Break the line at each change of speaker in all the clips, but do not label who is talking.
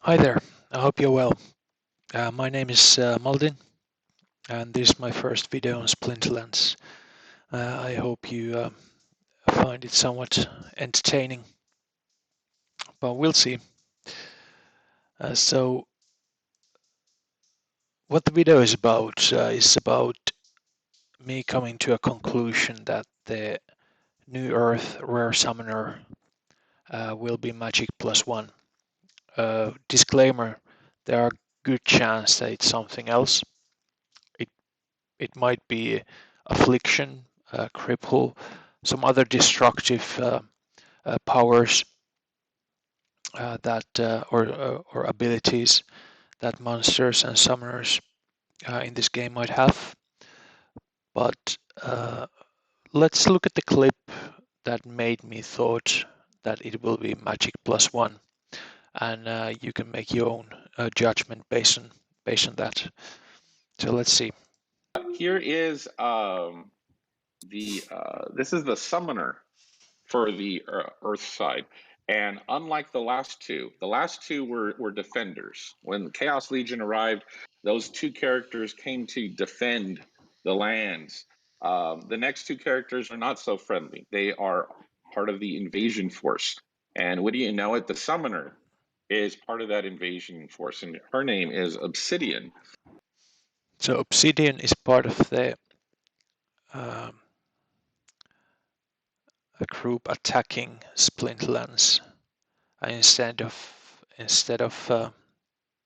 Hi there, I hope you're well. My name is Maldin, and this is my first video on Splinterlands. I hope you find it somewhat entertaining, but we'll see. So, what the video is about me coming to a conclusion that the new Earth rare summoner will be Magic +1. Disclaimer, there are good chance that it's something else. It might be affliction, cripple, some other destructive powers or abilities that monsters and summoners in this game might have. But let's look at the clip that made me thought that it will be Magic +1, and you can make your own judgment based on that. So let's see.
Here is this is the summoner for the Earth side, and unlike the last two were defenders. When the Chaos Legion arrived, those two characters came to defend the lands. The next two characters are not so friendly. They are part of the invasion force, and what do you know it? The summoner is part of that invasion force, and her name is Obsidian.
So Obsidian is part of the a group attacking Splinterlands instead of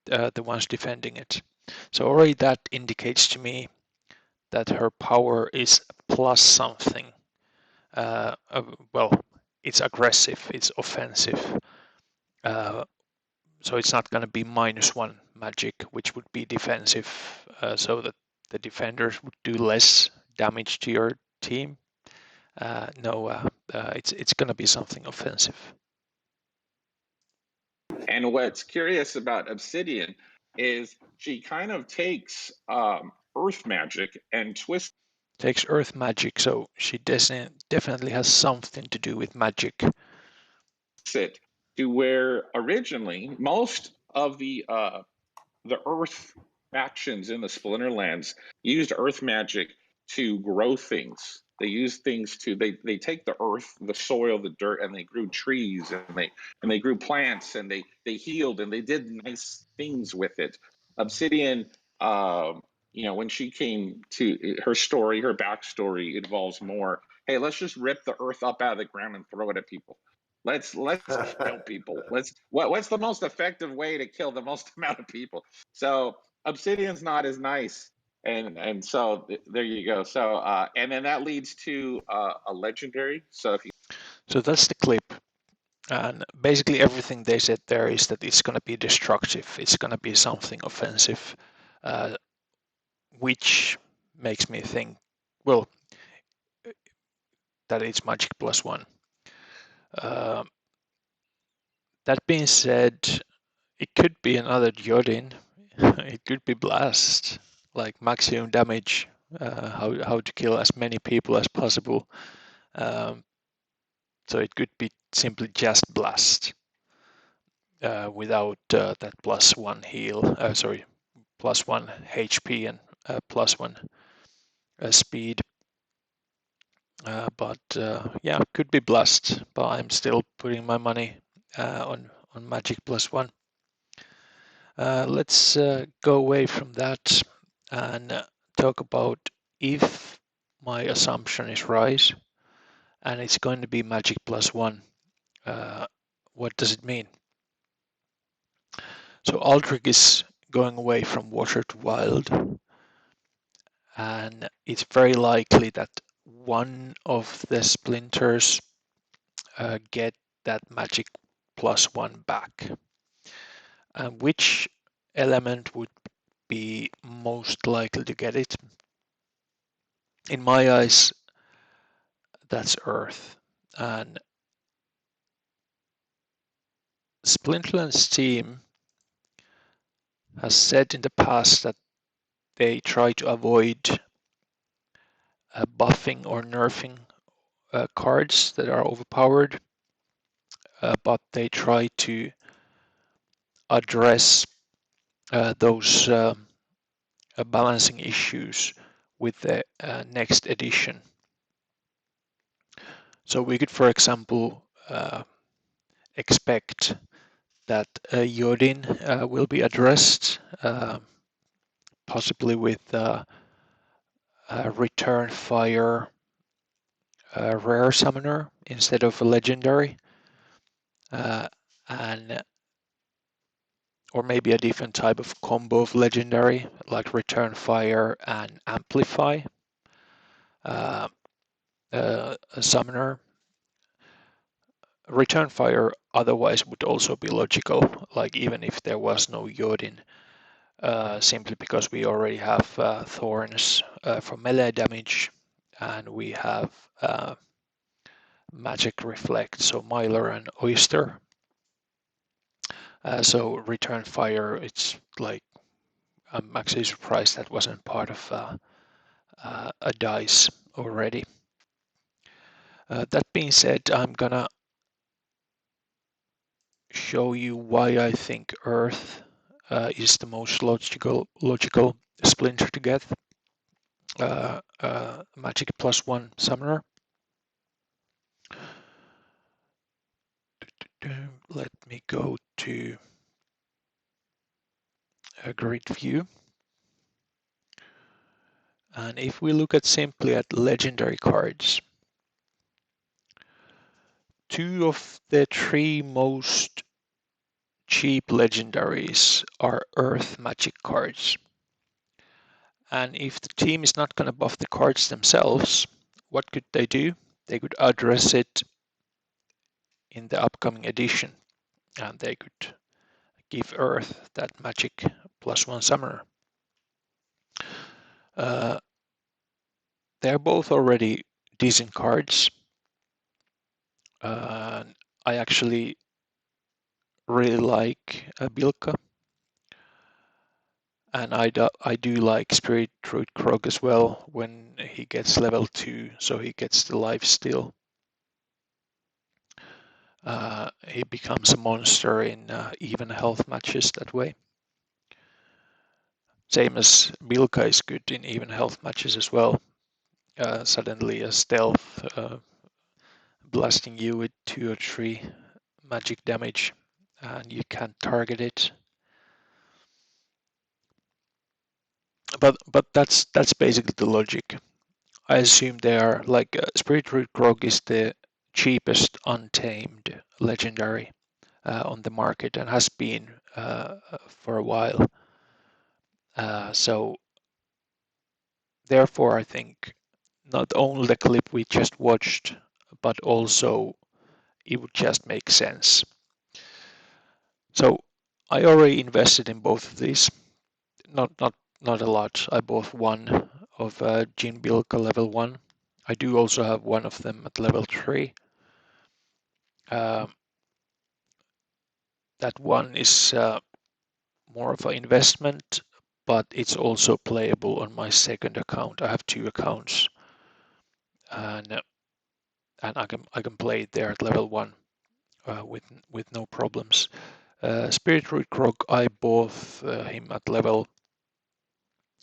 the ones defending it. So already that indicates to me that her power is plus something. Well, it's aggressive, it's offensive. So it's not going to be -1 magic, which would be defensive, so that the defenders would do less damage to your team. No, it's going to be something offensive.
And what's curious about Obsidian is she kind of takes earth magic and twists
Takes earth magic, so she definitely has something to do with magic.
it to where originally most of the earth factions in the Splinterlands used earth magic to grow things. They use things to they take the earth, the soil, the dirt, and they grew trees and they grew plants and they healed and they did nice things with it. Obsidian, when she came to her story, her backstory involves more. Hey, let's just rip the earth up out of the ground and throw it at people. Let's kill people. What's the most effective way to kill the most amount of people? So Obsidian's not as nice, and so there you go. So and then that leads to a legendary.
So that's the clip, and basically everything they said there is that it's going to be destructive. It's going to be something offensive, which makes me think, well, that it's Magic +1. Uh, that being said, it could be another Jodin. It could be Blast, like maximum damage, how to kill as many people as possible. So it could be simply just Blast without that +1 heal, +1 HP and +1 speed. But yeah, could be Blast, but I'm still putting my money on Magic +1. Let's go away from that and talk about if my assumption is right and it's going to be Magic +1. What does it mean? So Aldrich is going away from water to wild, and it's very likely that one of the splinters get that Magic +1 back. And which element would be most likely to get it? In my eyes, that's Earth. And Splinterlands team has said in the past that they try to avoid buffing or nerfing cards that are overpowered, but they try to address those balancing issues with the next edition. So we could, for example, expect that Yodin will be addressed, possibly with return fire rare summoner instead of a legendary, and or maybe a different type of combo of legendary like return fire and amplify a summoner. Return fire otherwise would also be logical, like even if there was no Yodin, simply because we already have thorns for melee damage, and we have magic reflect, so Myler and Oyster. So return fire, it's like I'm actually surprised that wasn't part of a dice already. That being said, I'm gonna show you why I think Earth is the most logical splinter to get. Magic +1 summoner. Let me go to a grid view. And if we look at simply at legendary cards, 2 of the 3 most cheap legendaries are Earth magic cards. And if the team is not going to buff the cards themselves, what could they do? They could address it in the upcoming edition, and they could give Earth that magic +1 summoner. They're both already decent cards. I actually really like Bilka, and I do like Spirit Druid Krog as well when he gets level 2, so he gets the life steal. He becomes a monster in even health matches that way. Same as Bilka is good in even health matches as well. Suddenly a stealth blasting you with 2 or 3 magic damage, and you can't target it. But that's basically the logic. I assume they are like Spirit Root Grog is the cheapest untamed legendary on the market and has been for a while. So therefore, I think not only the clip we just watched, but also it would just make sense. So I already invested in both of these. Not a lot. I bought one of Jin Bilka level 1. I do also have one of them at level 3. That one is more of an investment, but it's also playable on my second account. I have 2 accounts, and I can play it there at level 1 with no problems. Spirit Root Krog, I bought him at level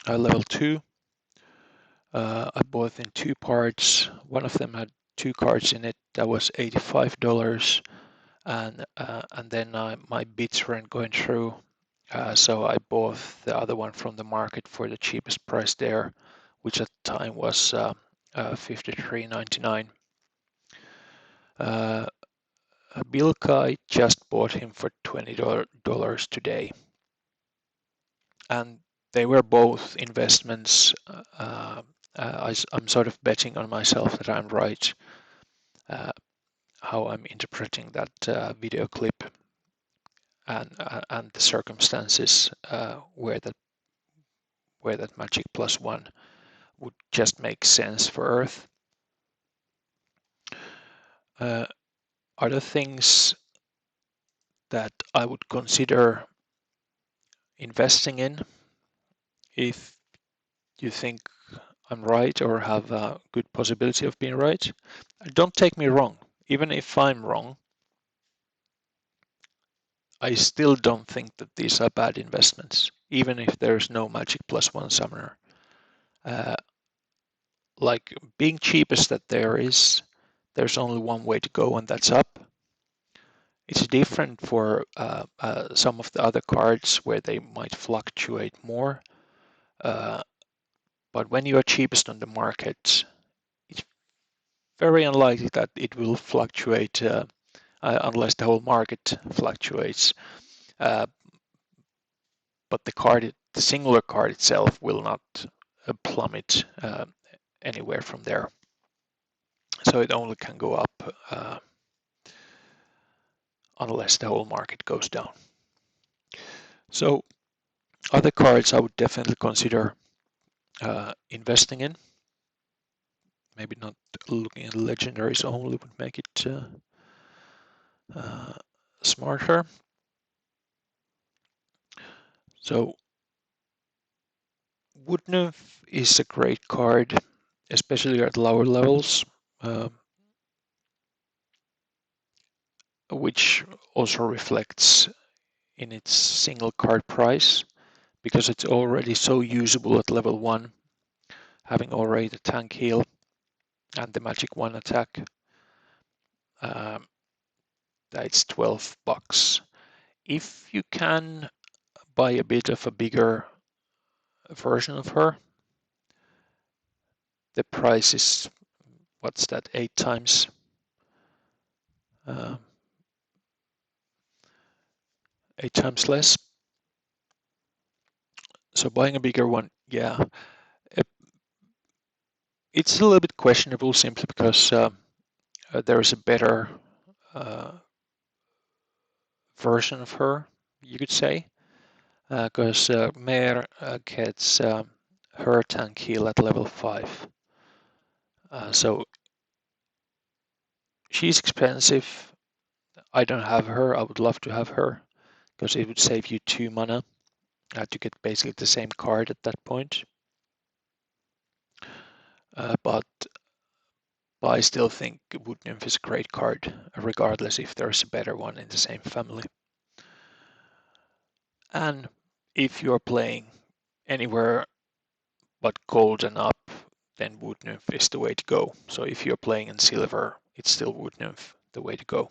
2. I bought in 2 parts. One of them had 2 cards in it. That was $85, and then my bits weren't going through, so I bought the other one from the market for the cheapest price there, which at the time was $53.99. Bilka, I just bought him for $20 today, and they were both investments. I'm sort of betting on myself that I'm right, how I'm interpreting that video clip and the circumstances where that magic +1 would just make sense for Earth. Other things that I would consider investing in if you think I'm right or have a good possibility of being right. Don't take me wrong. Even if I'm wrong, I still don't think that these are bad investments, even if there's no magic +1 summoner. Like being cheapest that there's only one way to go, and that's up. It's different for some of the other cards where they might fluctuate more. But when you are cheapest on the market, it's very unlikely that it will fluctuate unless the whole market fluctuates. But the singular card itself will not plummet anywhere from there. So it only can go up unless the whole market goes down. So other cards I would definitely consider investing in. Maybe not looking at legendaries only would make it smarter. So Wood Nymph is a great card, especially at lower levels, which also reflects in its single card price, because it's already so usable at level 1, having already the tank heal and the magic 1 attack. That's $12. If you can buy a bit of a bigger version of her, the price is, what's that, 8 times? 8 times less. So buying a bigger one, yeah, it's a little bit questionable simply because there is a better version of her, you could say, because Mare gets her tank heal at level 5. So she's expensive. I don't have her. I would love to have her because it would save you 2 mana to get basically the same card at that point. But I still think Wood Nymph is a great card, regardless if there's a better one in the same family. And if you're playing anywhere but gold and up, then Wood Nymph is the way to go. So if you're playing in silver, it's still Wood Nymph the way to go.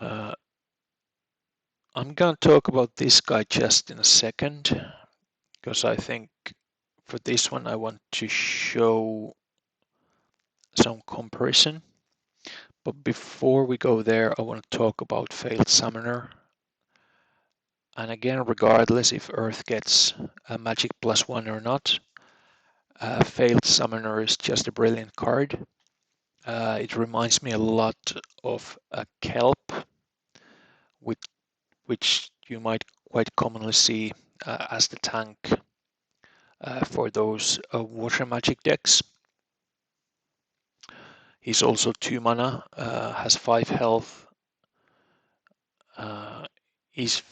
I'm going to talk about this guy just in a second, because I think for this one I want to show some comparison. But before we go there, I want to talk about Failed Summoner. And again, regardless if Earth gets a magic +1 or not, Failed Summoner is just a brilliant card. It reminds me a lot of a kelp, which you might quite commonly see as the tank for those water magic decks. He's also 2 mana, has 5 health. He's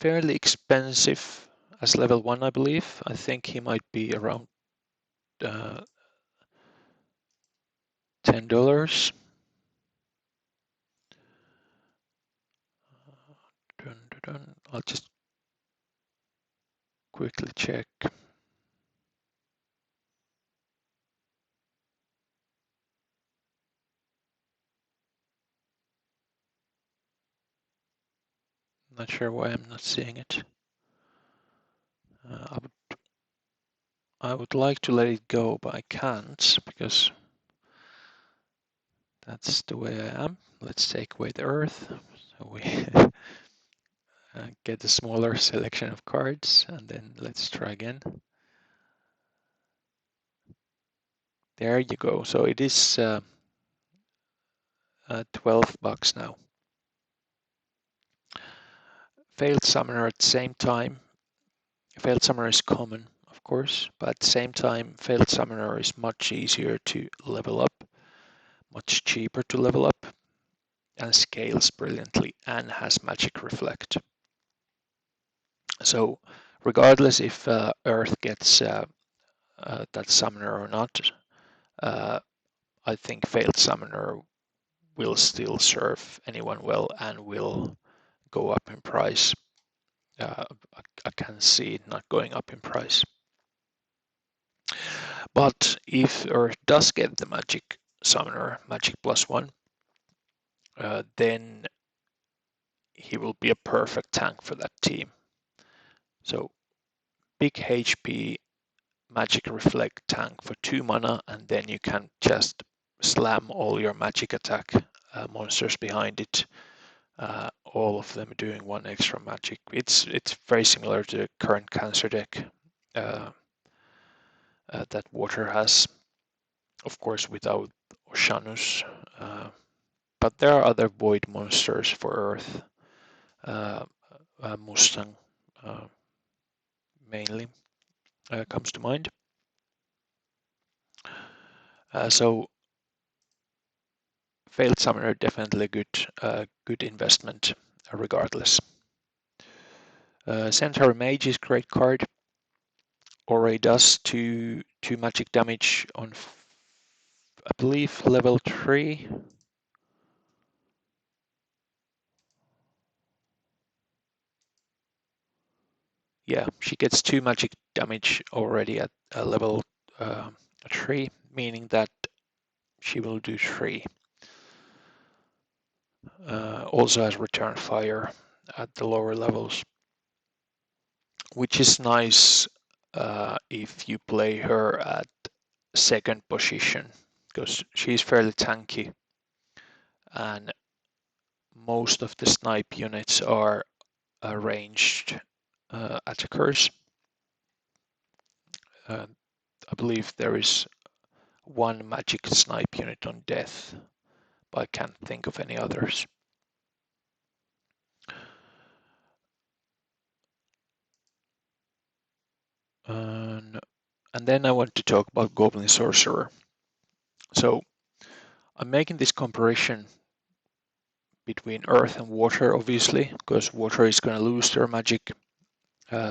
fairly expensive as level 1, I believe. I think he might be around $10. I'll just quickly check. Not sure why I'm not seeing it. I would like to let it go, but I can't because that's the way I am. Let's take away the Earth, so we get a smaller selection of cards, and then let's try again. There you go. So it is $12 now. Failed Summoner at the same time. Failed Summoner is common, of course, but at the same time, Failed Summoner is much easier to level up, much cheaper to level up, and scales brilliantly and has Magic Reflect. So regardless if Earth gets that Summoner or not, I think Failed Summoner will still serve anyone well and will go up in price. I can see it not going up in price. But if Earth does get the Magic Summoner, Magic +1, then he will be a perfect tank for that team. So big HP Magic Reflect tank for 2 mana, and then you can just slam all your magic attack monsters behind it. All of them doing 1 extra magic. It's very similar to the current Cancer deck that Water has, of course without Oceanus. But there are other void monsters for Earth. Mustang mainly comes to mind. So Failed Summoner definitely a good investment regardless. Centaur Mage is a great card. Already does 2 magic damage on, I believe, level 3. Yeah, she gets 2 magic damage already at level 3, meaning that she will do 3. Also has Return Fire at the lower levels, which is nice if you play her at 2nd position, because she's fairly tanky and most of the snipe units are ranged attackers. I believe there is 1 magic snipe unit on death, but I can't think of any others. And then I want to talk about Goblin Sorcerer. So I'm making this comparison between Earth and Water, obviously, because Water is going to lose their magic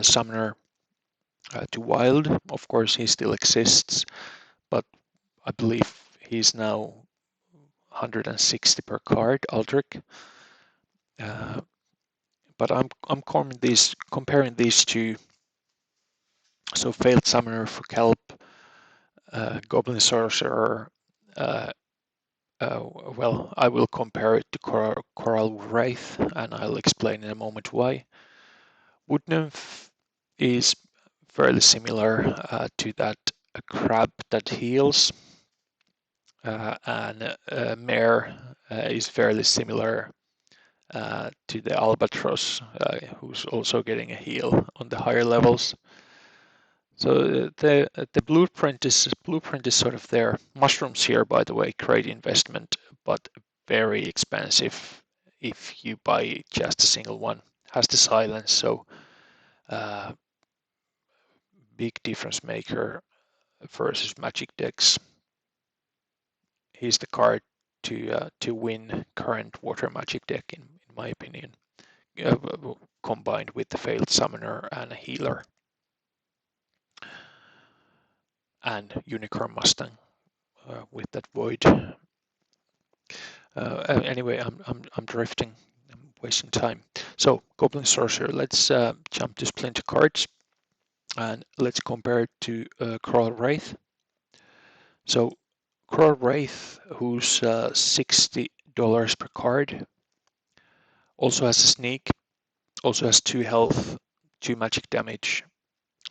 summoner to Wild. Of course, he still exists, but I believe he's now 160 per card, Aldrich. But I'm comparing these two. So Failed Summoner for Kelp, Goblin Sorcerer. Well, I will compare it to Coral Wraith, and I'll explain in a moment why. Wood Nymph is fairly similar to that crab that heals, and Mare is fairly similar to the Albatross, who's also getting a heal on the higher levels. So the blueprint is sort of there. Mushrooms here, by the way, great investment, but very expensive if you buy just a single one. Has the silence, so big difference maker versus Magic decks. He's the card to win current Water Magic deck, in my opinion, combined with the Failed Summoner and a Healer. And Unicorn Mustang with that Void. Anyway, I'm drifting. I'm wasting time. So Goblin Sorcerer. Let's jump to Splinter cards, and let's compare it to Coral Wraith. So Coral Wraith, who's $60 per card, also has a sneak, also has 2 health, 2 magic damage,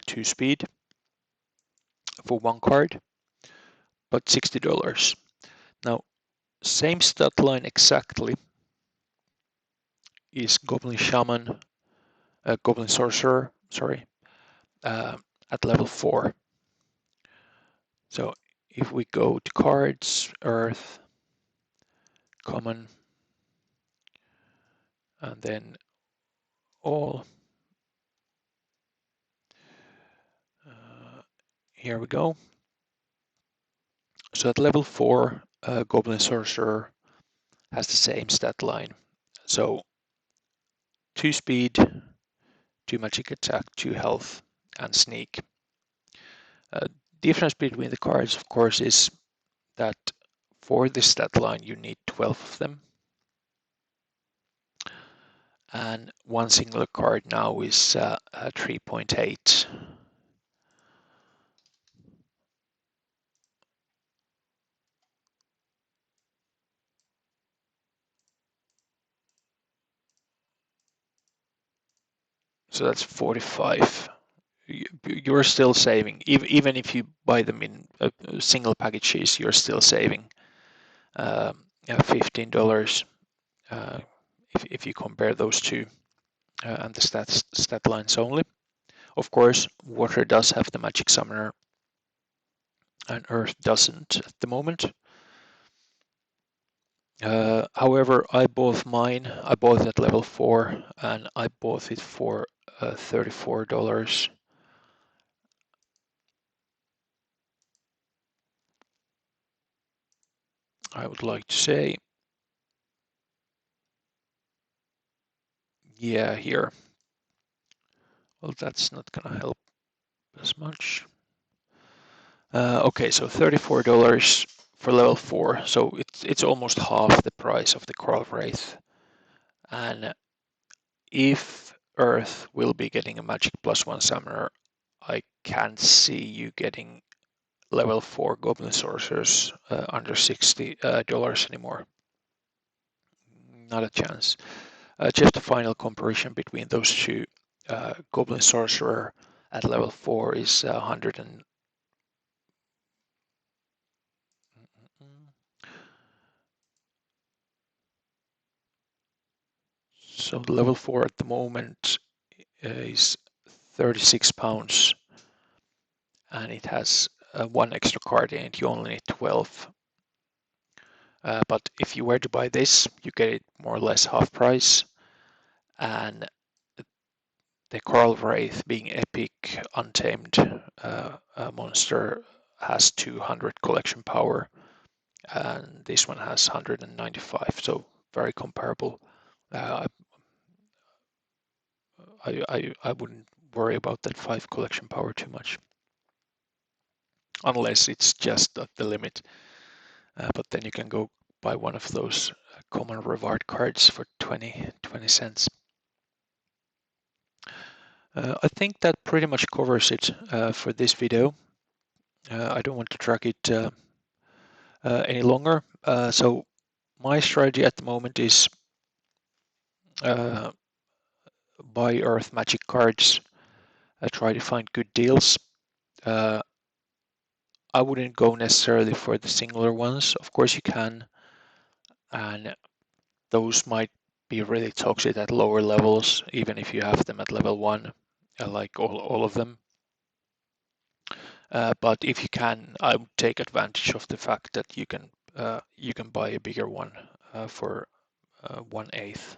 2 speed for 1 card, but $60. Now, same stat line exactly is Goblin Shaman, Goblin Sorcerer, sorry, at level 4. So if we go to cards, Earth, Common, and then all, here we go. So at level 4, Goblin Sorcerer has the same stat line. So 2 speed, 2 magic attack, 2 health, and sneak. Difference between the cards, of course, is that for this stat line, you need 12 of them. And one single card now is 3.8. So that's 45. You're still saving. Even if you buy them in single packages, you're still saving $15 if you compare those two and the stat lines only. Of course, Water does have the Magic Summoner and Earth doesn't at the moment. However, I bought mine. I bought it at level 4 and I bought it for $34. I would like to say, yeah, here. Well, that's not gonna help as much. Okay, so $34 for level 4, so it's almost half the price of the Coral Wraith. And if Earth will be getting a Magic +1 Summoner, I can't see you getting level 4 Goblin Sorcerers under $60 anymore. Not a chance. Just a final comparison between those two. Goblin Sorcerer at level 4 is 100 and so level 4 at the moment is £36 and it has one extra card in it. You only need 12. But if you were to buy this, you get it more or less half price. And the Coral Wraith, being epic, untamed monster, has 200 collection power, and this one has 195, so very comparable. I wouldn't worry about that 5 collection power too much, unless it's just at the limit. But then you can go buy one of those common reward cards for 20 cents. I think that pretty much covers it for this video. I don't want to drag it any longer. So my strategy at the moment is buy Earth Magic cards, try to find good deals. I wouldn't go necessarily for the singular ones. Of course you can, and those might be really toxic at lower levels, even if you have them at level 1, like all of them. But if you can, I would take advantage of the fact that you can buy a bigger one for 1/8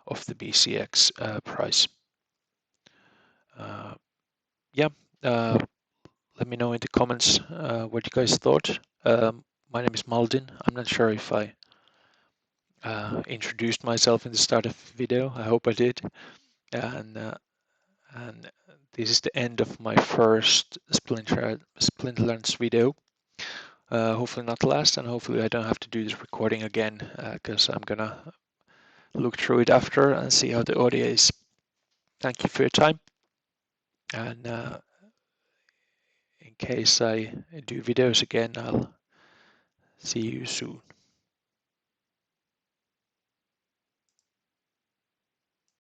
of the BCX price. Yeah, let me know in the comments what you guys thought. My name is Maldin. I'm not sure if I introduced myself in the start of the video. I hope I did. And this is the end of my first Splinterlands video. Hopefully not last, and hopefully I don't have to do this recording again, because I'm gonna look through it after and see how the audio is. Thank you for your time, and in case I do videos again, I'll see you soon.